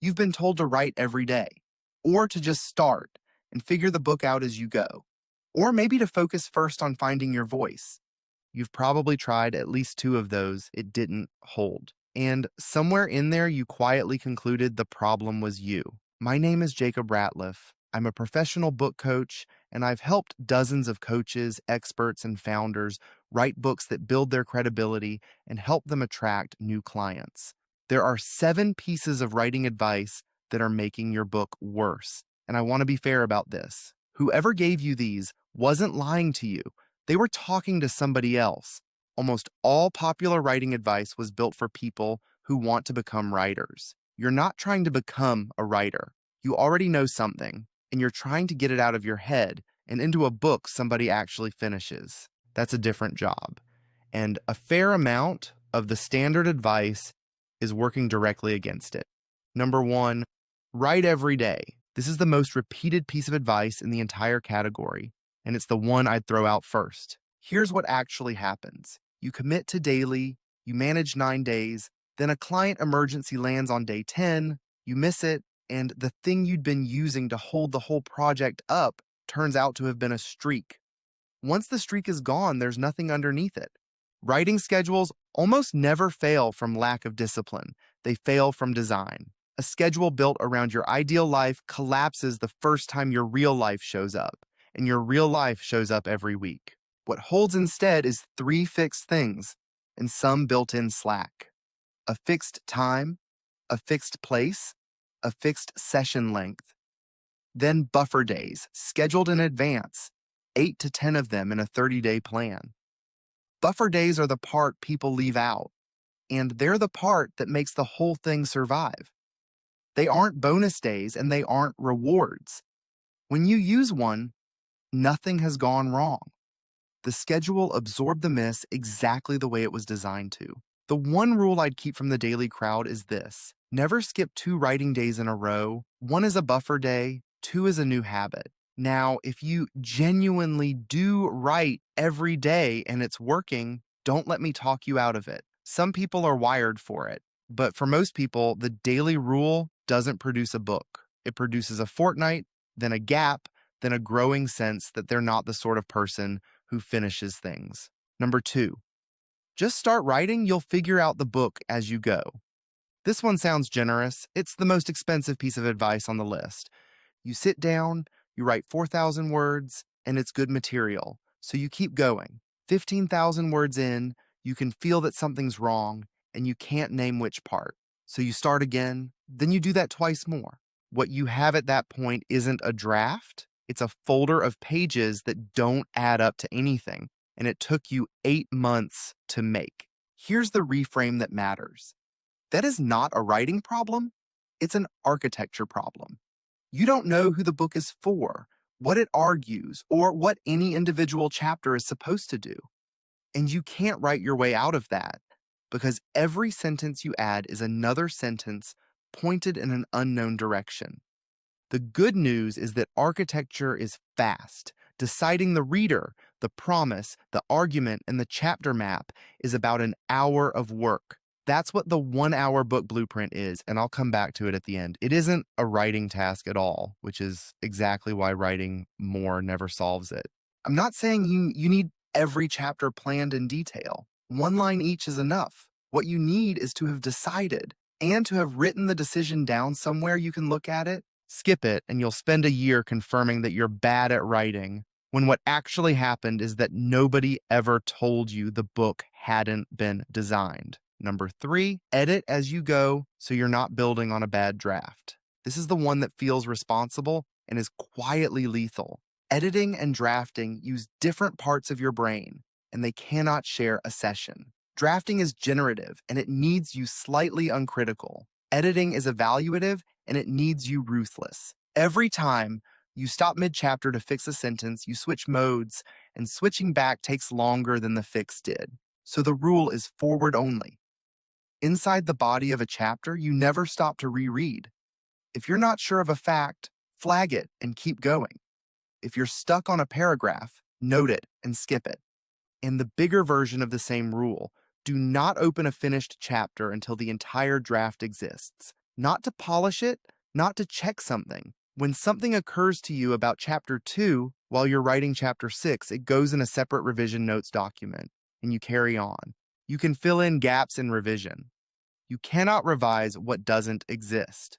You've been told to write every day, or to just start and figure the book out as you go, or maybe to focus first on finding your voice. You've probably tried at least two of those. It didn't hold. And somewhere in there, you quietly concluded the problem was you. My name is Jacob Ratliff. I'm a professional book coach, and I've helped dozens of coaches, experts, and founders write books that build their credibility and help them attract new clients. There are 7 pieces of writing advice that are making your book worse. And I want to be fair about this. Whoever gave you these wasn't lying to you. They were talking to somebody else. Almost all popular writing advice was built for people who want to become writers. You're not trying to become a writer. You already know something, and you're trying to get it out of your head and into a book somebody actually finishes. That's a different job. And a fair amount of the standard advice is working directly against it. Number 1, write every day. This is the most repeated piece of advice in the entire category, and it's the one I'd throw out first. Here's what actually happens. You commit to daily, you manage 9 days, then a client emergency lands on day 10, you miss it, and the thing you'd been using to hold the whole project up turns out to have been a streak. Once the streak is gone, there's nothing underneath it. Writing schedules almost never fail from lack of discipline. They fail from design. A schedule built around your ideal life collapses the first time your real life shows up, and your real life shows up every week. What holds instead is 3 fixed things, and some built-in slack. A fixed time, a fixed place, a fixed session length. Then buffer days, scheduled in advance, 8 to 10 of them in a 30-day plan. Buffer days are the part people leave out, and they're the part that makes the whole thing survive. They aren't bonus days, and they aren't rewards. When you use one, nothing has gone wrong. The schedule absorbed the miss exactly the way it was designed to. The one rule I'd keep from the daily crowd is this: never skip 2 writing days in a row. 1 is a buffer day, 2 is a new habit. Now, if you genuinely do write every day and it's working, don't let me talk you out of it. Some people are wired for it, but for most people, the daily rule doesn't produce a book. It produces a fortnight, then a gap, then a growing sense that they're not the sort of person who finishes things. Number 2, just start writing. You'll figure out the book as you go. This one sounds generous. It's the most expensive piece of advice on the list. You sit down, you write 4,000 words, and it's good material. So you keep going. 15,000 words in, you can feel that something's wrong, and you can't name which part. So you start again, then you do that twice more. What you have at that point isn't a draft. It's a folder of pages that don't add up to anything, and it took you 8 months to make. Here's the reframe that matters. That is not a writing problem. It's an architecture problem. You don't know who the book is for, what it argues, or what any individual chapter is supposed to do. And you can't write your way out of that, because every sentence you add is another sentence pointed in an unknown direction. The good news is that architecture is fast. Deciding the reader, the promise, the argument, and the chapter map is about an hour of work. That's what the 1-hour book blueprint is, and I'll come back to it at the end. It isn't a writing task at all, which is exactly why writing more never solves it. I'm not saying you need every chapter planned in detail. 1 line each is enough. What you need is to have decided and to have written the decision down somewhere you can look at it. Skip it, and you'll spend a year confirming that you're bad at writing, when what actually happened is that nobody ever told you the book hadn't been designed. Number 3, edit as you go so you're not building on a bad draft. This is the one that feels responsible and is quietly lethal. Editing and drafting use different parts of your brain, and they cannot share a session. Drafting is generative, and it needs you slightly uncritical. Editing is evaluative, and it needs you ruthless. Every time you stop mid-chapter to fix a sentence, you switch modes, and switching back takes longer than the fix did. So the rule is forward only. Inside the body of a chapter, you never stop to reread. If you're not sure of a fact, flag it and keep going. If you're stuck on a paragraph, note it and skip it. And the bigger version of the same rule, do not open a finished chapter until the entire draft exists. not to polish it, not to check something. When something occurs to you about chapter 2 while you're writing chapter 6, it goes in a separate revision notes document, and you carry on. You can fill in gaps in revision. You cannot revise what doesn't exist.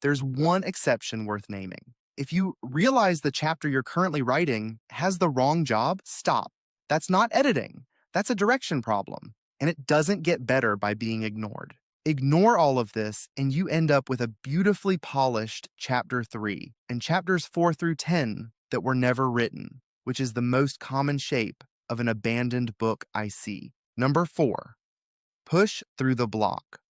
There's one exception worth naming. If you realize the chapter you're currently writing has the wrong job, stop. That's not editing. That's a direction problem, and it doesn't get better by being ignored. Ignore all of this, and you end up with a beautifully polished chapter 3 and chapters 4 through 10 that were never written, which is the most common shape of an abandoned book I see. Number 4, push through the block.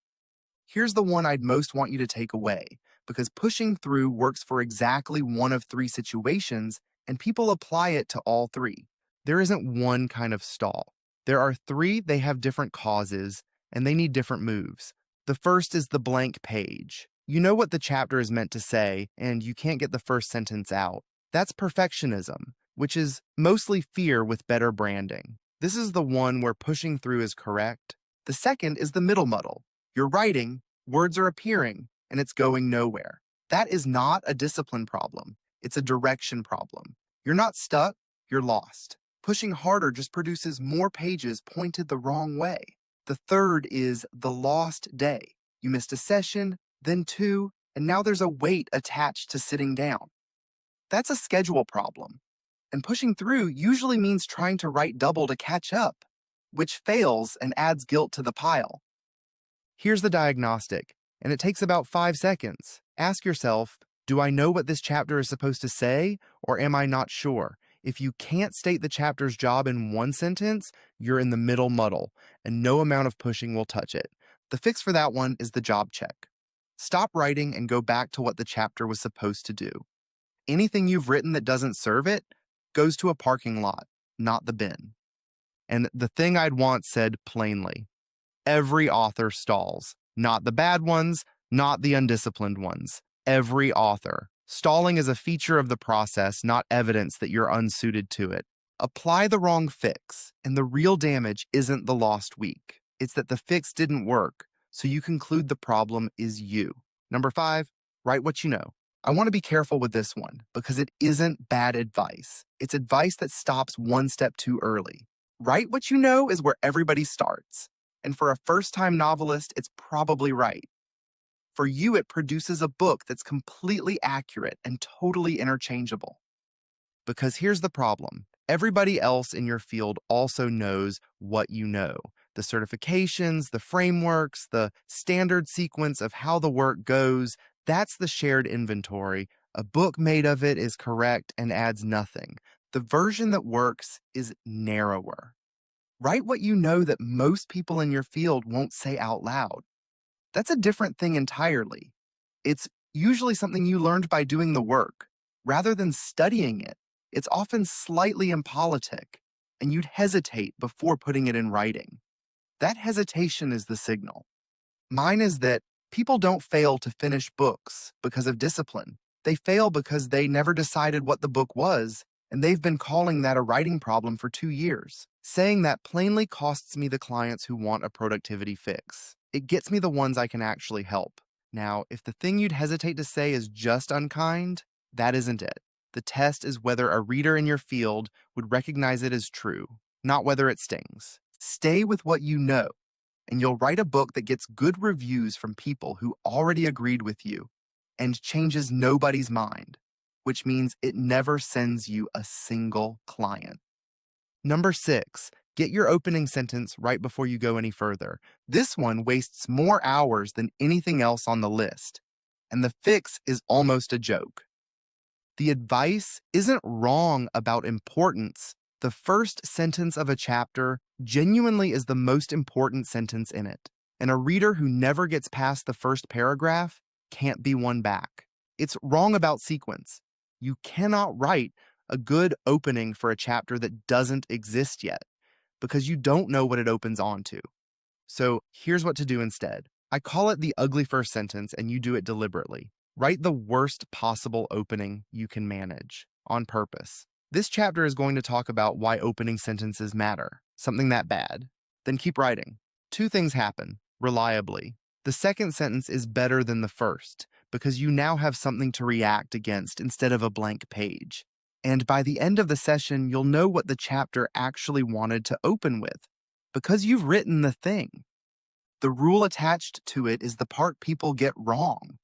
Here's the one I'd most want you to take away, because pushing through works for exactly one of 3 situations, and people apply it to all 3. There isn't one kind of stall. There are 3, they have different causes, and they need different moves. The first is the blank page. You know what the chapter is meant to say, and you can't get the first sentence out. That's perfectionism, which is mostly fear with better branding. This is the one where pushing through is correct. The second is the middle muddle. You're writing, words are appearing, and it's going nowhere. That is not a discipline problem. It's a direction problem. You're not stuck, you're lost. Pushing harder just produces more pages pointed the wrong way. The third is the lost day. You missed a session, then 2, and now there's a weight attached to sitting down. That's a schedule problem. And pushing through usually means trying to write double to catch up, which fails and adds guilt to the pile. Here's the diagnostic, and it takes about 5 seconds. Ask yourself, do I know what this chapter is supposed to say, or am I not sure? If you can't state the chapter's job in one sentence, you're in the middle muddle, and no amount of pushing will touch it. The fix for that one is the job check. Stop writing and go back to what the chapter was supposed to do. Anything you've written that doesn't serve it goes to a parking lot, not the bin. And the thing I'd want said plainly: every author stalls. Not the bad ones, not the undisciplined ones. Every author. Stalling is a feature of the process, not evidence that you're unsuited to it. Apply the wrong fix, and the real damage isn't the lost week. It's that the fix didn't work, so you conclude the problem is you. Number 5, write what you know. I want to be careful with this one, because it isn't bad advice. It's advice that stops one step too early. Write what you know is where everybody starts. And for a first-time novelist, it's probably right. For you, it produces a book that's completely accurate and totally interchangeable. Because here's the problem. Everybody else in your field also knows what you know. The certifications, the frameworks, the standard sequence of how the work goes, that's the shared inventory. A book made of it is correct and adds nothing. The version that works is narrower. Write what you know that most people in your field won't say out loud. That's a different thing entirely. It's usually something you learned by doing the work. Rather than studying it, it's often slightly impolitic, and you'd hesitate before putting it in writing. That hesitation is the signal. Mine is that people don't fail to finish books because of discipline. They fail because they never decided what the book was, and they've been calling that a writing problem for 2 years. Saying that plainly costs me the clients who want a productivity fix. It gets me the ones I can actually help. Now, if the thing you'd hesitate to say is just unkind, that isn't it. The test is whether a reader in your field would recognize it as true, not whether it stings. Stay with what you know, and you'll write a book that gets good reviews from people who already agreed with you and changes nobody's mind, which means it never sends you a single client. Number 6, get your opening sentence right before you go any further. This one wastes more hours than anything else on the list, and the fix is almost a joke. The advice isn't wrong about importance. The first sentence of a chapter genuinely is the most important sentence in it, and a reader who never gets past the first paragraph can't be won back. It's wrong about sequence. You cannot write a good opening for a chapter that doesn't exist yet, because you don't know what it opens onto. So here's what to do instead. I call it the ugly first sentence, and you do it deliberately. Write the worst possible opening you can manage, on purpose. This chapter is going to talk about why opening sentences matter, something that bad. Then keep writing. 2 things happen, reliably. The second sentence is better than the first because you now have something to react against instead of a blank page. And by the end of the session, you'll know what the chapter actually wanted to open with because you've written the thing. The rule attached to it is the part people get wrong.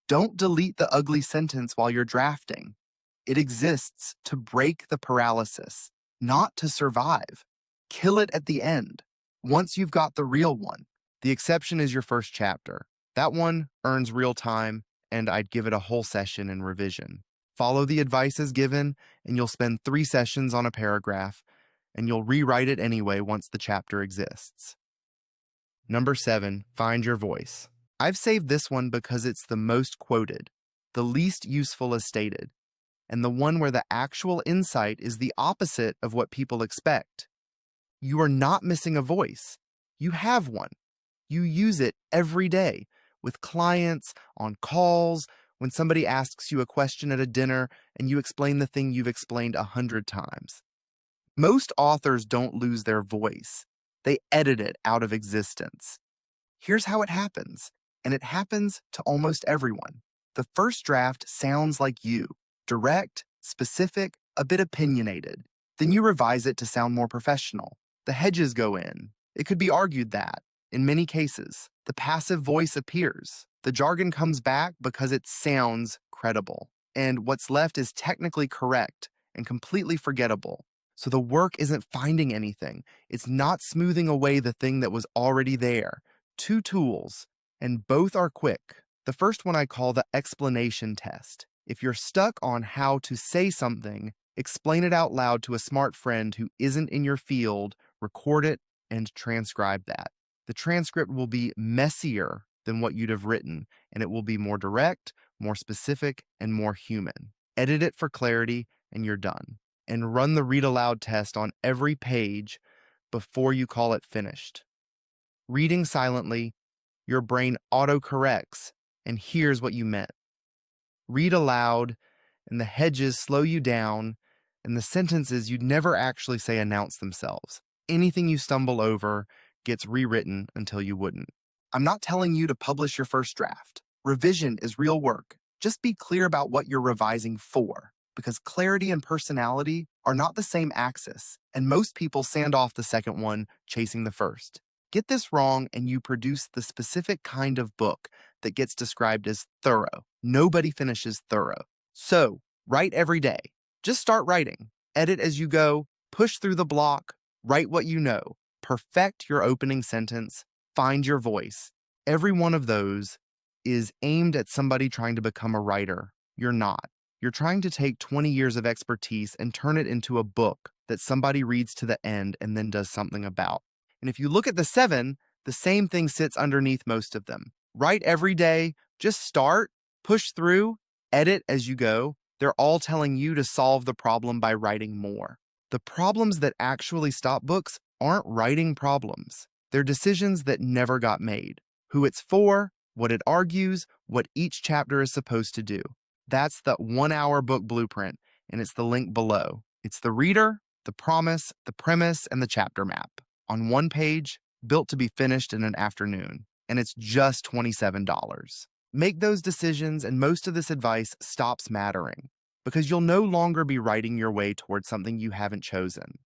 Don't delete the ugly sentence while you're drafting. It exists to break the paralysis, not to survive. Kill it at the end, once you've got the real one. The exception is your first chapter. That one earns real time, and I'd give it a whole session in revision. Follow the advice as given, and you'll spend 3 sessions on a paragraph, and you'll rewrite it anyway once the chapter exists. Number 7, find your voice. I've saved this one because it's the most quoted, the least useful as stated, and the one where the actual insight is the opposite of what people expect. You are not missing a voice. You have one. You use it every day with clients, on calls, when somebody asks you a question at a dinner and you explain the thing you've explained 100 times. Most authors don't lose their voice. They edit it out of existence. Here's how it happens, and it happens to almost everyone. The first draft sounds like you, direct, specific, a bit opinionated. Then you revise it to sound more professional. The hedges go in. It could be argued that, in many cases, the passive voice appears. The jargon comes back because it sounds credible. And what's left is technically correct and completely forgettable. So the work isn't finding anything. It's not smoothing away the thing that was already there. 2 tools, and both are quick. The first one I call the explanation test. If you're stuck on how to say something, explain it out loud to a smart friend who isn't in your field, record it, and transcribe that. The transcript will be messier than what you'd have written, and it will be more direct, more specific, and more human. Edit it for clarity, and you're done. And run the read aloud test on every page before you call it finished. Reading silently, your brain autocorrects and hears what you meant. Read aloud, and the hedges slow you down, and the sentences you'd never actually say announce themselves. Anything you stumble over gets rewritten until you wouldn't. I'm not telling you to publish your first draft. Revision is real work. Just be clear about what you're revising for, because clarity and personality are not the same axis, and most people sand off the second one, chasing the first. Get this wrong, and you produce the specific kind of book that gets described as thorough. Nobody finishes thorough. So, write every day. Just start writing. Edit as you go. Push through the block. Write what you know. Perfect your opening sentence. Find your voice. Every one of those is aimed at somebody trying to become a writer. You're not. You're trying to take 20 years of expertise and turn it into a book that somebody reads to the end and then does something about. And if you look at the 7, the same thing sits underneath most of them. Write every day, just start, push through, edit as you go. They're all telling you to solve the problem by writing more. The problems that actually stop books aren't writing problems. They're decisions that never got made. Who it's for, what it argues, what each chapter is supposed to do. That's the 1-hour book blueprint, and it's the link below. It's the reader, the promise, the premise, and the chapter map. On one page, built to be finished in an afternoon, and it's just $27. Make those decisions, and most of this advice stops mattering, because you'll no longer be writing your way towards something you haven't chosen.